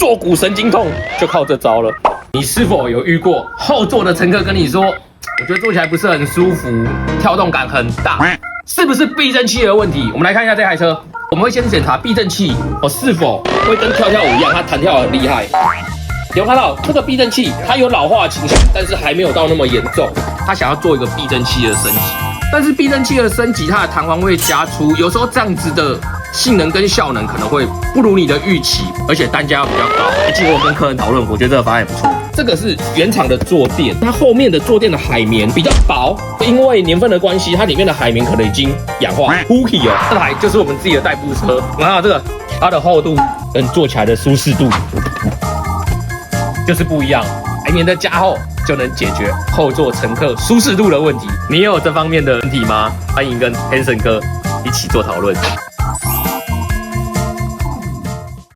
坐骨神经痛就靠这招了。你是否有遇过后座的乘客跟你说，我觉得坐起来不是很舒服，跳动感很大，是不是避震器的问题？我们来看一下这台车，我们会先检查避震器是否会跟跳跳舞一样，它弹跳很厉害。有看到这个避震器，它有老化的倾向，但是还没有到那么严重。它想要做一个避震器的升级，但是避震器的升级，它的弹簧会加粗，有时候这样子的性能跟效能可能会不如你的预期，而且单价要比较高。经过我跟客人讨论，我觉得这个方案也不错。这个是原厂的坐垫，它后面的坐垫的海绵比较薄，因为年份的关系，它里面的海绵可能已经氧化凸起哦。这台就是我们自己的代步车，你看到这个它的厚度跟坐起来的舒适度就是不一样，海绵的加厚就能解决后座乘客舒适度的问题。你也有这方面的问题吗？欢迎跟 Hanson 哥一起做讨论。